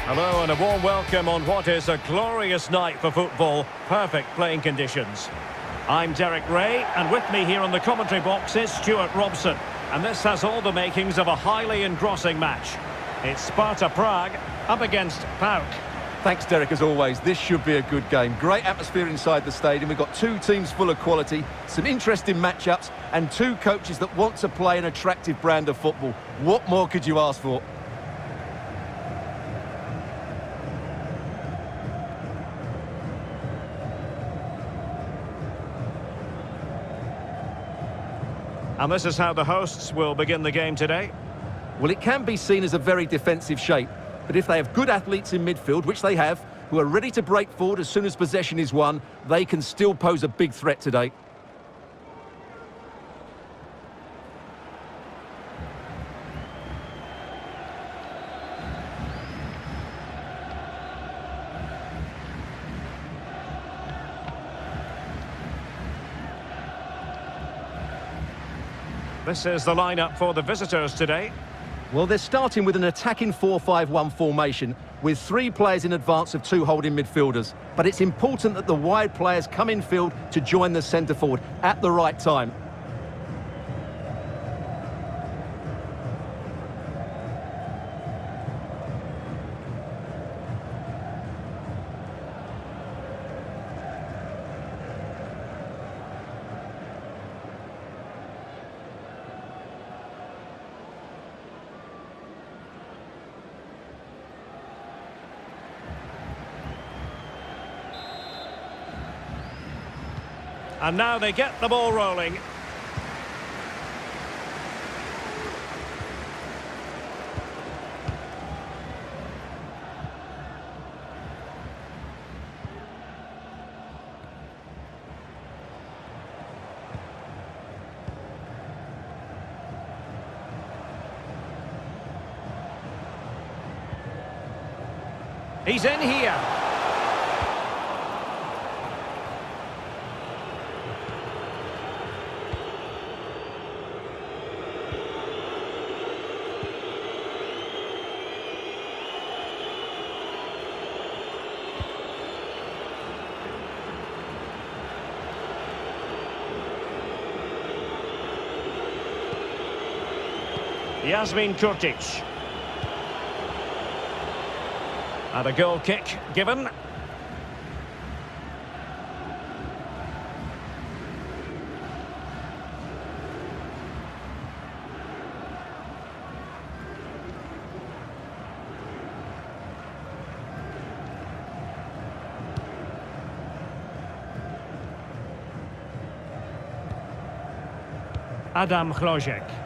Hello and a warm welcome on what is a glorious night for football. Perfect playing conditions. I'm Derek Ray, and with me here on the commentary box is Stuart Robson. And this has all the makings of a highly engrossing match. It's Sparta Prague up against PAOK. Thanks, Derek, as always. This should be a good game. Great atmosphere inside the stadium. We've got two teams full of quality, some interesting matchups, and two coaches that want to play an attractive brand of football. What more could you ask for? And this is how the hosts will begin the game today. Well, it can be seen as a very defensive shape, but if they have good athletes in midfield, which they have, who are ready to break forward as soon as possession is won, they can still pose a big threat today. This is the lineup for the visitors today. Well, they're starting with an attacking 4-5-1 formation with three players in advance of two holding midfielders. But it's important that the wide players come in field to join the centre forward at the right time. And now they get the ball rolling. He's in here. Yasmin Kurtic. And a goal kick given. Adam Hlojek.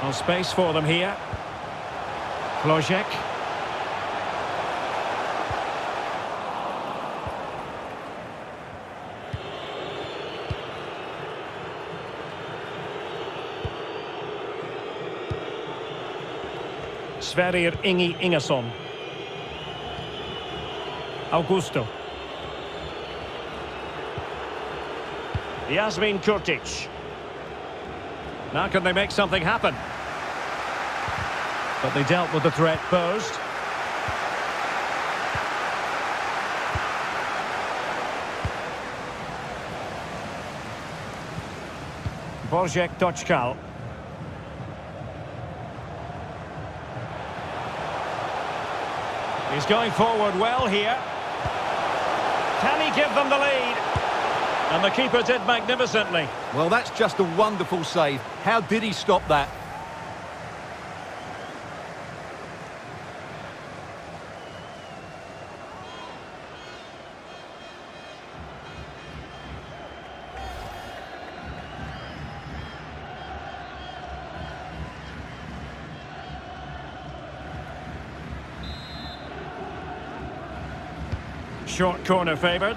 No space for them here. Hlojek. Sverrir Ingi Ingesson. Augusto. Yasmin Kurtic. Now can they make something happen? But they dealt with the threat posed. Božek Točkal. He's going forward well here. Can he give them the lead? And the keeper did magnificently. Well, that's just a wonderful save. How did he stop that? Short corner favoured.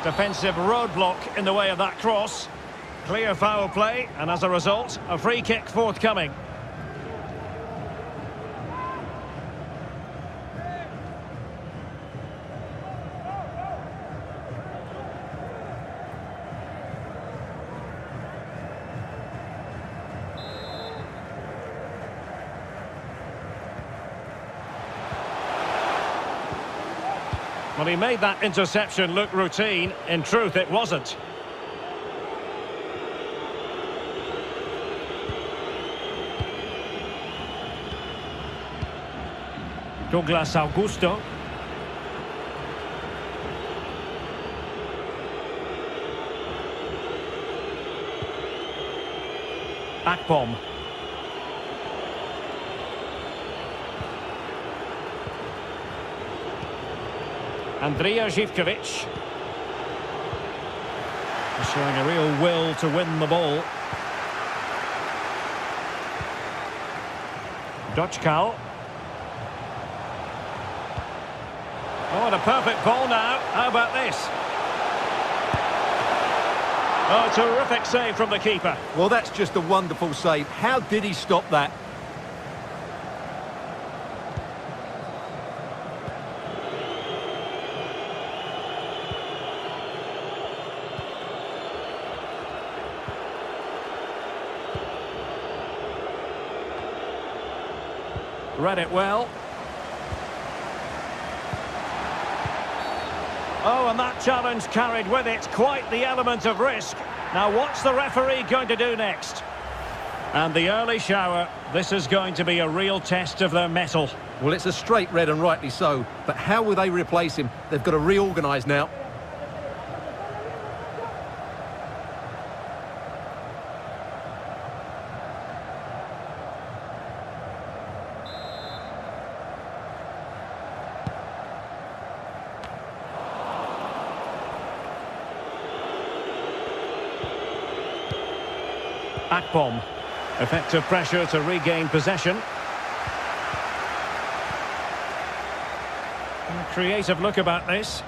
Defensive roadblock in the way of that cross. Clear foul play, and as a result, a free kick forthcoming. Well, he made that interception look routine. In truth, it wasn't. Douglas Augusto. Akpom. Andrija Živković. Showing a real will to win the ball. Dočkal. Oh, and a perfect ball now. How about this? Oh, terrific save from the keeper. Well, that's just a wonderful save. How did he stop that? Read it well. Oh, and that challenge carried with it quite the element of risk. Now, what's the referee going to do next? And the early shower, this is going to be a real test of their mettle. Well, it's a straight red and rightly so. But how will they replace him? They've got to reorganise now. Akpom. Effective pressure to regain possession. A creative look about this.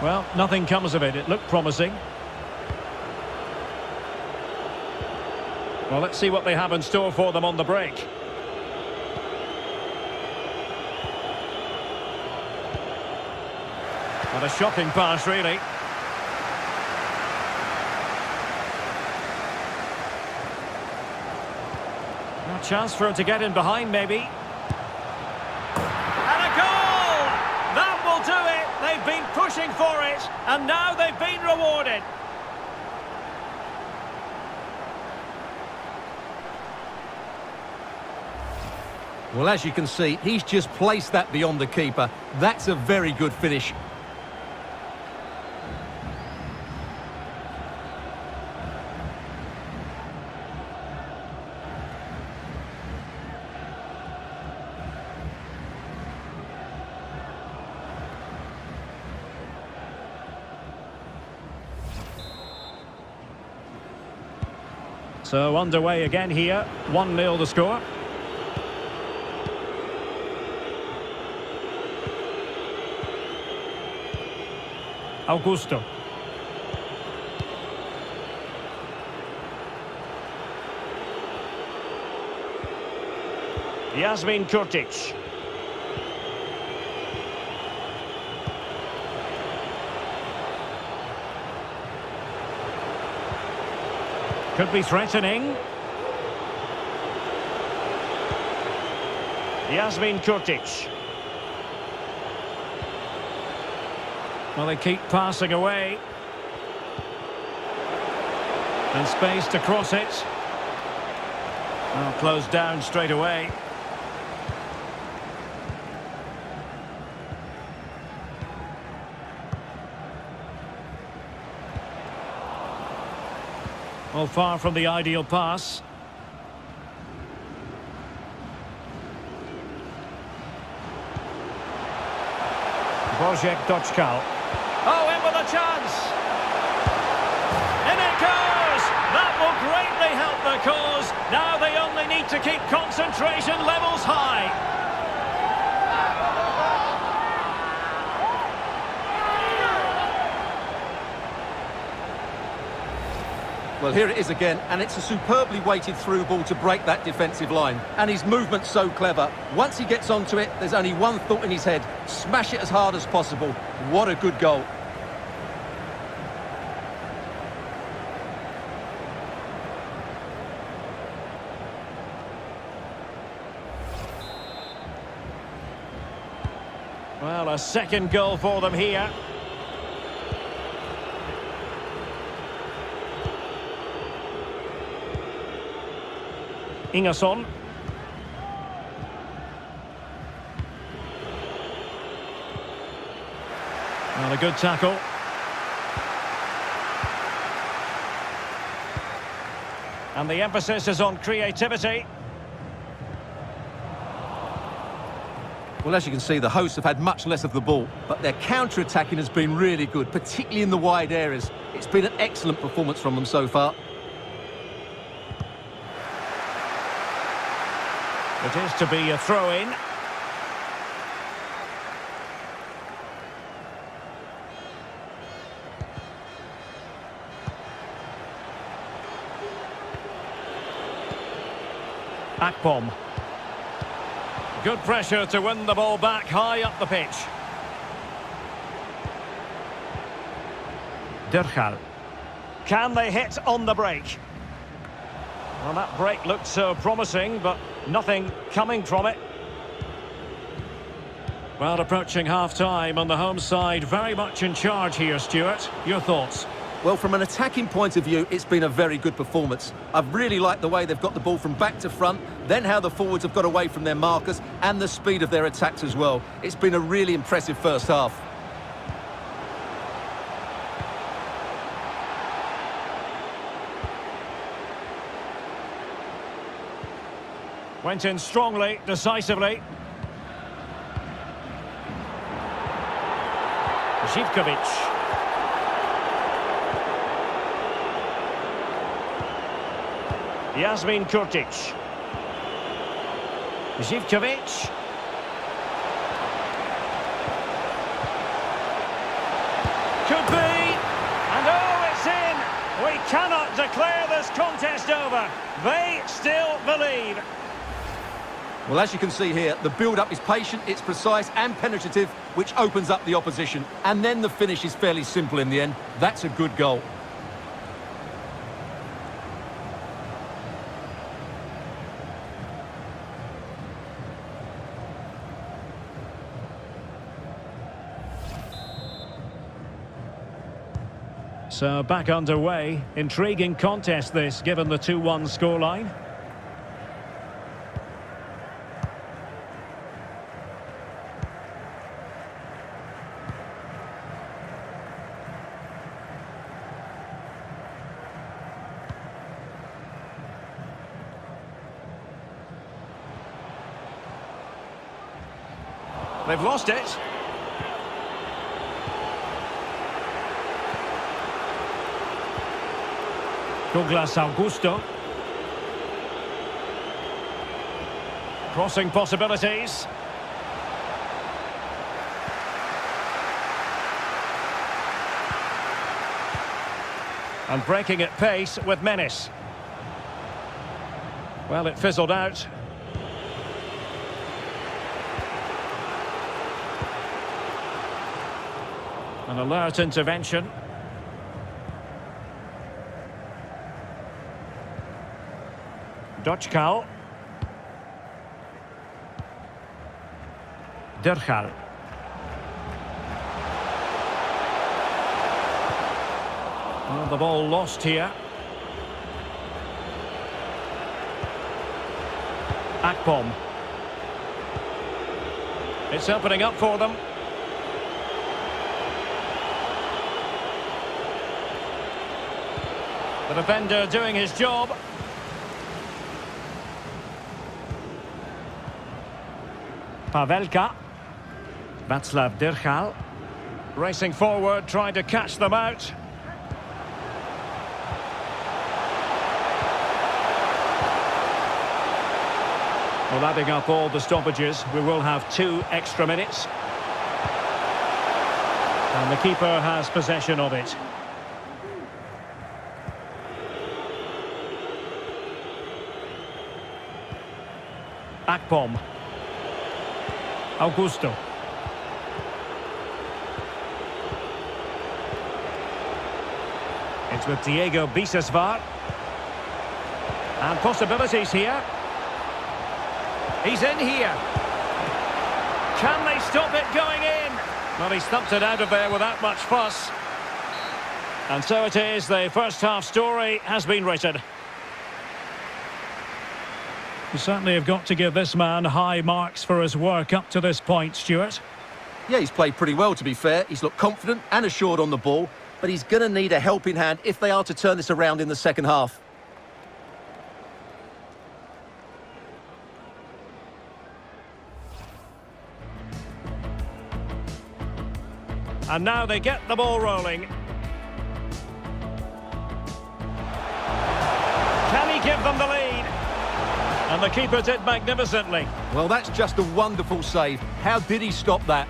Well, nothing comes of it. It looked promising. Well, let's see what they have in store for them on the break. What a shocking pass, really. A chance for him to get in behind, maybe. And a goal! That will do it. They've been pushing for it, and now they've been rewarded. Well, as you can see, he's just placed that beyond the keeper. That's a very good finish. So underway again here, 1-0 the score. Augusto. Yasmin Kurtic. Could be threatening. Yasmin Kurtic. Well, they keep passing away. And space to cross it. Well, closed down straight away. Well, far from the ideal pass. Wojciech Dočkal. Oh, in with a chance! In it goes! That will greatly help the cause. Now they only need to keep concentration levels high. Well, here it is again, and it's a superbly weighted through ball to break that defensive line. And his movement's so clever. Once he gets onto it, there's only one thought in his head. Smash it as hard as possible. What a good goal. a second goal for them here. Ingerson. And a good tackle. And the emphasis is on creativity. Well, as you can see, the hosts have had much less of the ball, but their counter-attacking has been really good, particularly in the wide areas. It's been an excellent performance from them so far. It is to be a throw-in. Akpom. Good pressure to win the ball back high up the pitch. Dergal. Can they hit on the break? Well, that break looked so promising, but nothing coming from it. Well, approaching half-time on the home side, very much in charge here, Stuart. Your thoughts? Well, from an attacking point of view, it's been a very good performance. I've really liked the way they've got the ball from back to front, then how the forwards have got away from their markers, and the speed of their attacks as well. It's been a really impressive first half. Went in strongly, decisively. Živkovic. Yasmin Kurtic. Živkovic. Could be. And oh, it's in. We cannot declare this contest over. They still believe. Well, as you can see here, the build-up is patient, it's precise and penetrative, which opens up the opposition. And then the finish is fairly simple in the end. That's a good goal. So back underway. Intriguing contest this, given the 2-1 scoreline. They've lost it. Douglas Augusto. Crossing possibilities. And breaking at pace with menace. Well, it fizzled out. An alert intervention. Dochkal. Dergal. Well, the ball lost here. Akpom. It's opening up for them. The defender doing his job. Pavelka. Václav Dergal. Racing forward, trying to catch them out. Well, adding up all the stoppages, we will have 2 extra minutes. And the keeper has possession of it. Akpom. Augusto. It's with Diego Bisesvar. And possibilities here. He's in here. Can they stop it going in? Well, he stumped it out of there without much fuss. And so it is, the first half story has been written. You certainly have got to give this man high marks for his work up to this point, Stuart. Yeah, he's played pretty well, to be fair. He's looked confident and assured on the ball, but he's going to need a helping hand if they are to turn this around in the second half. And now they get the ball rolling. Can he give them the lead? And the keeper did magnificently. Well, that's just a wonderful save. How did he stop that?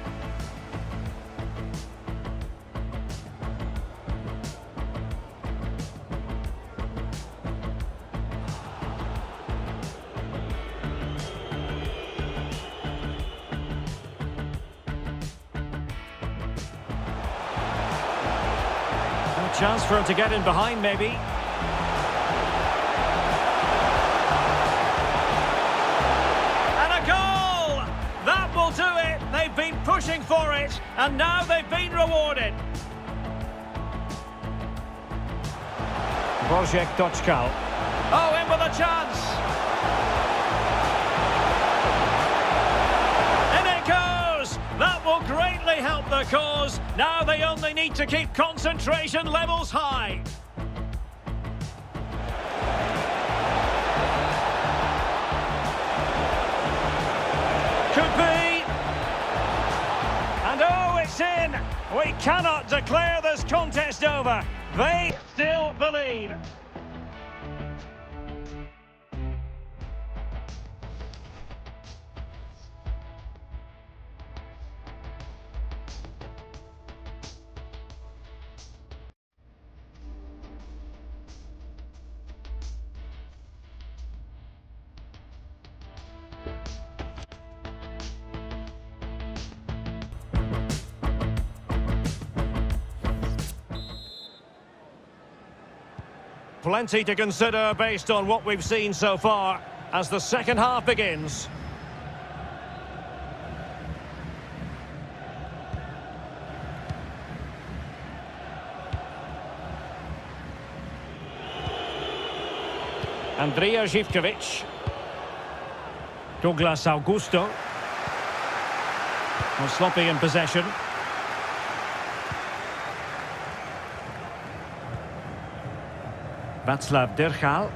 Chance for him to get in behind, maybe. And a goal! That will do it. They've been pushing for it, and now they've been rewarded. Wojciech Toczkal. Oh, in with a chance. In it goes! That will greatly help the cause. Now they only need to keep concentration levels high. Could be. And oh, it's in. We cannot declare this contest over. They still believe. Plenty to consider based on what we've seen so far as the second half begins. Andrija Zivkovic. Douglas Augusto. Well, sloppy in possession. Václav Drchal.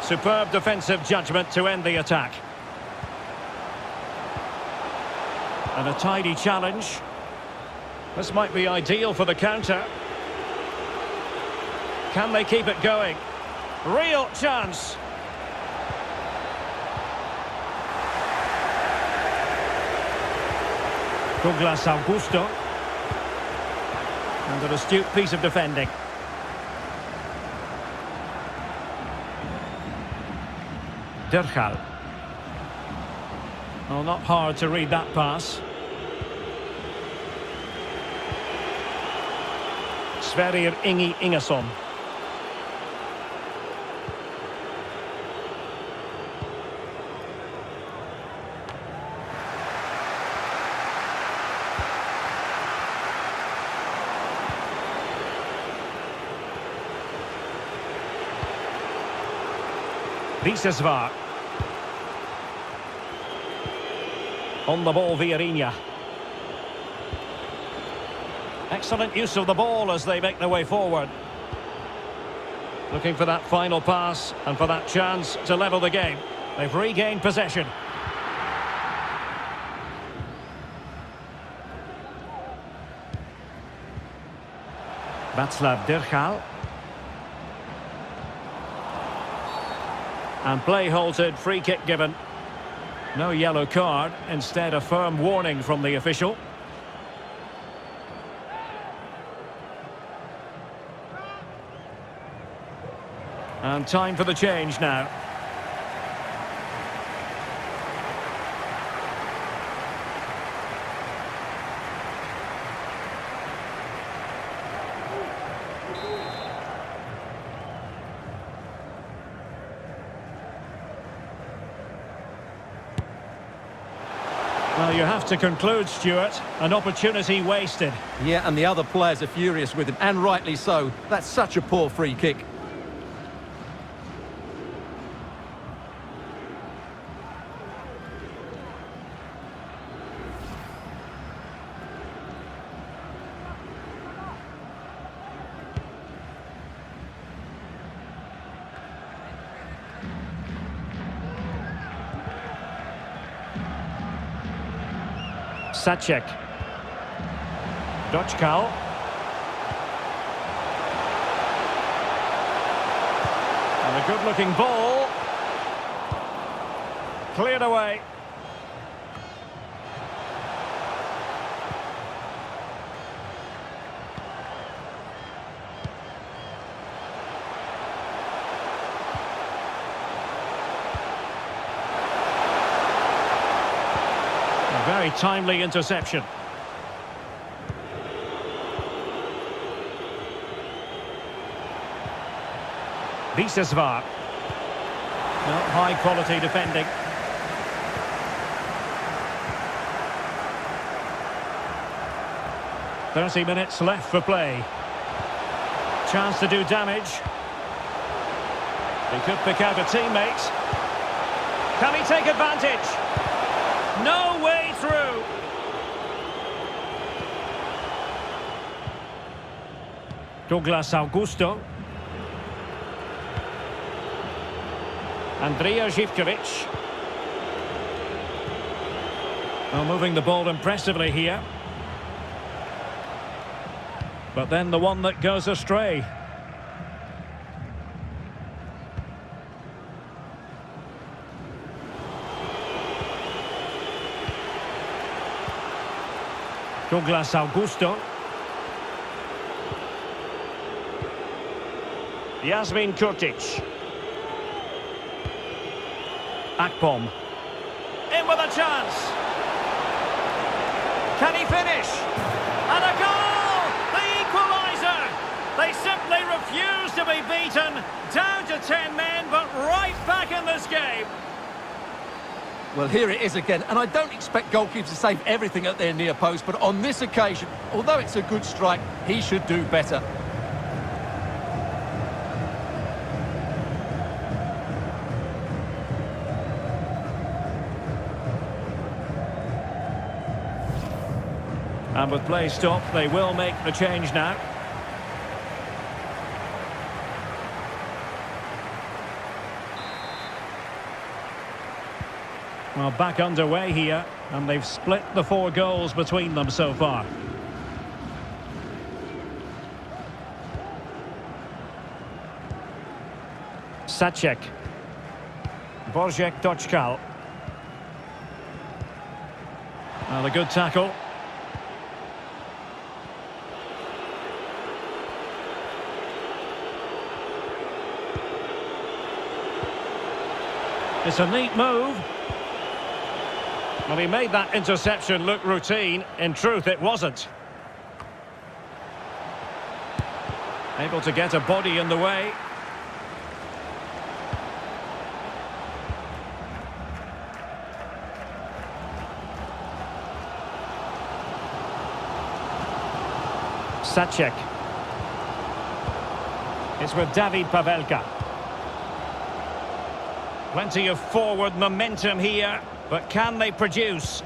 Superb defensive judgment to end the attack. And a tidy challenge. This might be ideal for the counter. Can they keep it going? Real chance. Douglas Augusto. And an astute piece of defending. Drchal. Well, not hard to read that pass. Sverrir Ingi Ingesson. Bisesvar. On the ball, Vieirinha. Excellent use of the ball as they make their way forward. Looking for that final pass and for that chance to level the game. They've regained possession. Václav Drchal. And play halted, free kick given. No yellow card, instead a firm warning from the official. And time for the change now. Well, you have to conclude, Stuart. An opportunity wasted. Yeah, and the other players are furious with him, and rightly so. That's such a poor free kick. Sacek. Doczkal. And a good-looking ball. Cleared away. Very timely interception. Visesvar. Not high quality defending. "30 minutes left for play. Chance to do damage. He could pick out a teammate. Can he take advantage? No way through. Douglas Augusto. Andrija Živković. Well, moving the ball impressively here. But then the one that goes astray. Douglas Augusto. Yasmin Kurtic. Akpom. In with a chance. Can he finish? And a goal! The equaliser! They simply refuse to be beaten. Down to 10 men, but right back in this game. Well, here it is again, and I don't expect goalkeepers to save everything at their near post, but on this occasion, although it's a good strike, he should do better. And with play stopped, they will make the change now. Well, back underway here, and they've split the 4 goals between them so far. Sacek. Božek Doczkal. Well, a good tackle. It's a neat move. Well, he made that interception look routine. In truth, it wasn't. Able to get a body in the way. Sacek. It's with David Pavelka. Plenty of forward momentum here, but can they produce?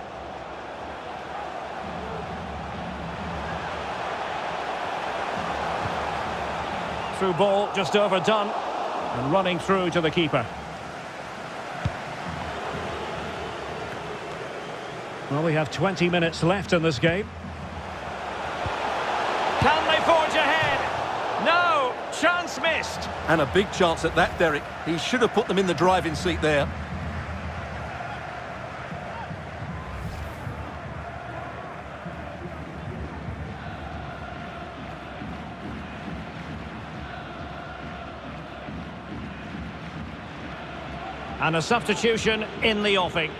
Through ball, just overdone, and running through to the keeper. Well, we have 20 minutes left in this game. Can they forge ahead? No! Chance missed. And a big chance at that, Derek. He should have put them in the driving seat there. And a substitution in the offing.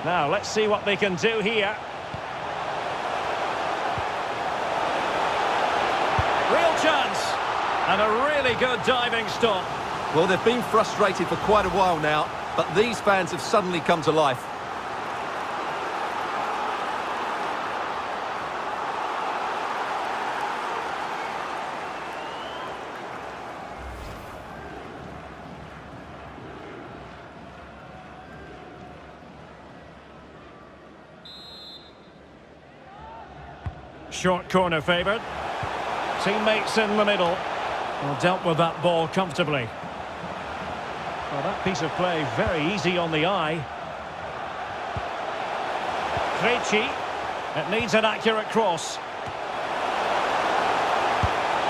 Now, let's see what they can do here. Real chance. And a really good diving stop. Well, they've been frustrated for quite a while now, but these fans have suddenly come to life. Short corner favoured. Teammates in the middle. Well, dealt with that ball comfortably. Well, that piece of play very easy on the eye. Krejci. It needs an accurate cross.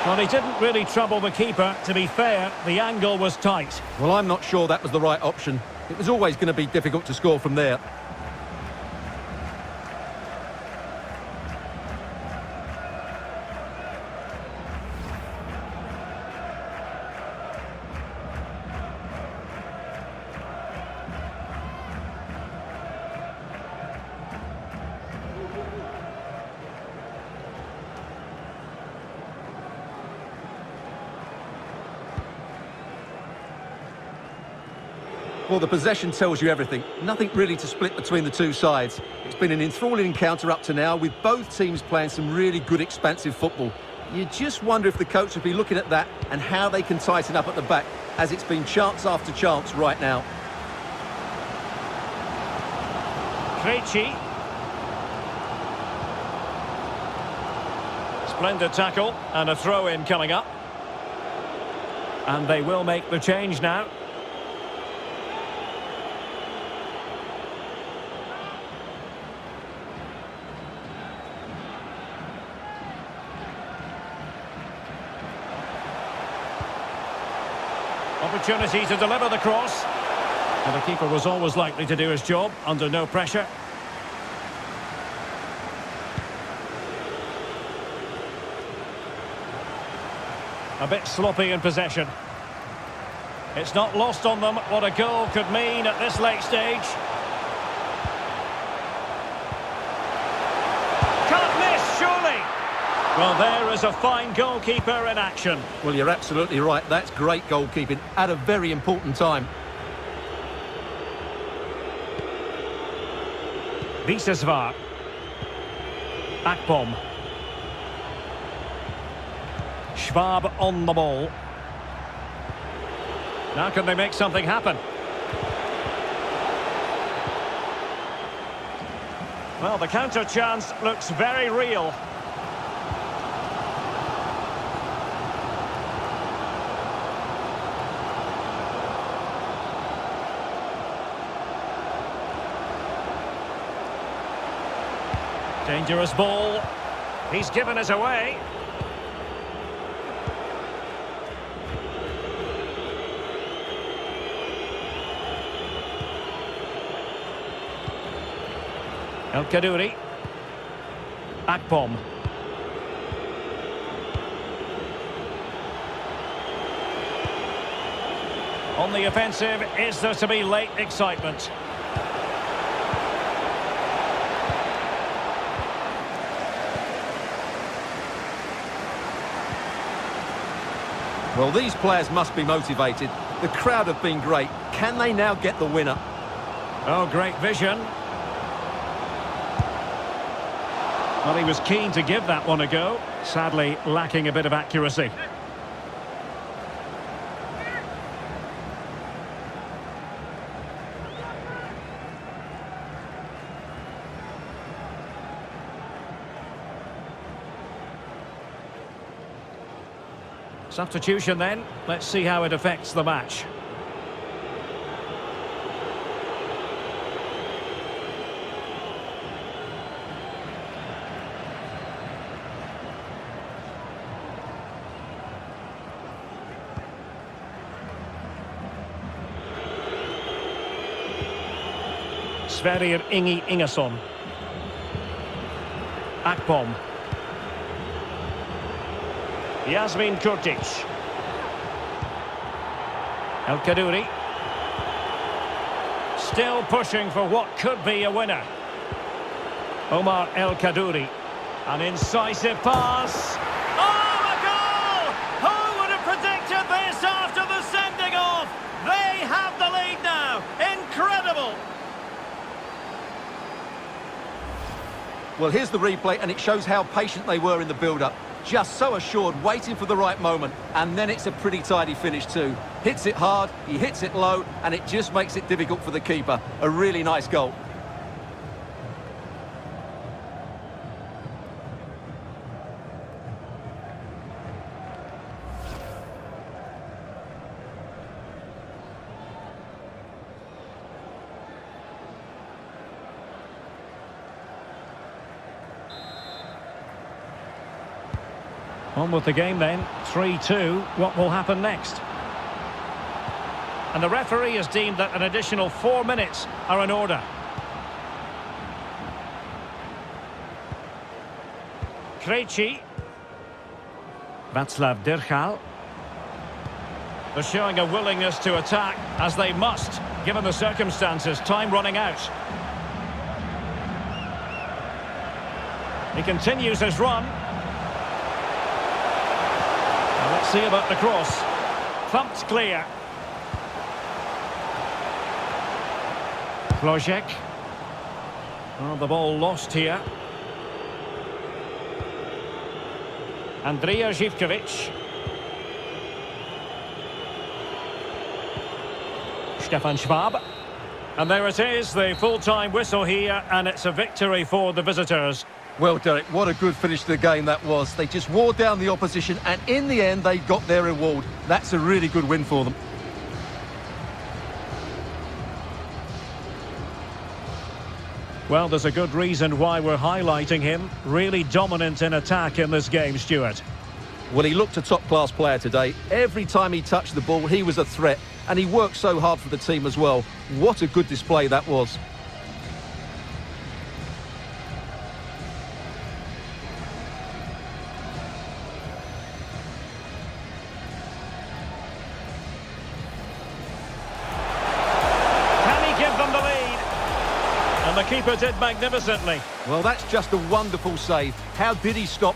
Well, he didn't really trouble the keeper. To be fair, the angle was tight. Well, I'm not sure that was the right option. It was always going to be difficult to score from there. Well, the possession tells you everything. Nothing really to split between the two sides. It's been an enthralling encounter up to now, with both teams playing some really good expansive football. You just wonder if the coach will be looking at that and how they can tighten up at the back, as it's been chance after chance right now. Krejci. Splendid tackle, and a throw-in coming up. And they will make the change now. Opportunity to deliver the cross. And the keeper was always likely to do his job under no pressure. A bit sloppy in possession. It's not lost on them what a goal could mean at this late stage. Can't miss, surely. Well, there is a fine goalkeeper in action. Well, you're absolutely right. That's great goalkeeping at a very important time. Visesvar. Akpom. Schwab on the ball. Now can they make something happen? Well, the counter chance looks very real. Dangerous ball. He's given us away. El Kaduri. Akpom. On the offensive, is there to be late excitement? Well, these players must be motivated. The crowd have been great. Can they now get the winner? Oh, great vision. Well, he was keen to give that one a go. Sadly, lacking a bit of accuracy. Substitution then. Let's see how it affects the match. Sverrir Ingi Ingesson. Akpom. Yasmin Kurtic. El Kaduri. Still pushing for what could be a winner. Omar El Kadouri. An incisive pass. Oh, a goal! Who would have predicted this after the sending off? They have the lead now. Incredible! Well, here's the replay, and it shows how patient they were in the build-up. Just so assured, waiting for the right moment, and then it's a pretty tidy finish too. Hits it hard, he hits it low, and it just makes it difficult for the keeper. A really nice goal. On with the game then, 3-2. What will happen next? And the referee has deemed that an additional 4 minutes are in order. Krejci. Václav Dirchal. They're showing a willingness to attack, as they must, given the circumstances. Time running out. He continues his run. Let's see about the cross. Thumped clear. Flojek. Oh, the ball lost here. Andrija Živković. Stefan Schwab. And there it is, the full-time whistle here, and it's a victory for the visitors. Well, Derek, what a good finish to the game that was. They just wore down the opposition, and in the end, they got their reward. That's a really good win for them. Well, there's a good reason why we're highlighting him. Really dominant in attack in this game, Stuart. Well, he looked a top-class player today. Every time he touched the ball, he was a threat, and he worked so hard for the team as well. What a good display that was. The keeper did magnificently. Well, that's just a wonderful save. How did he stop?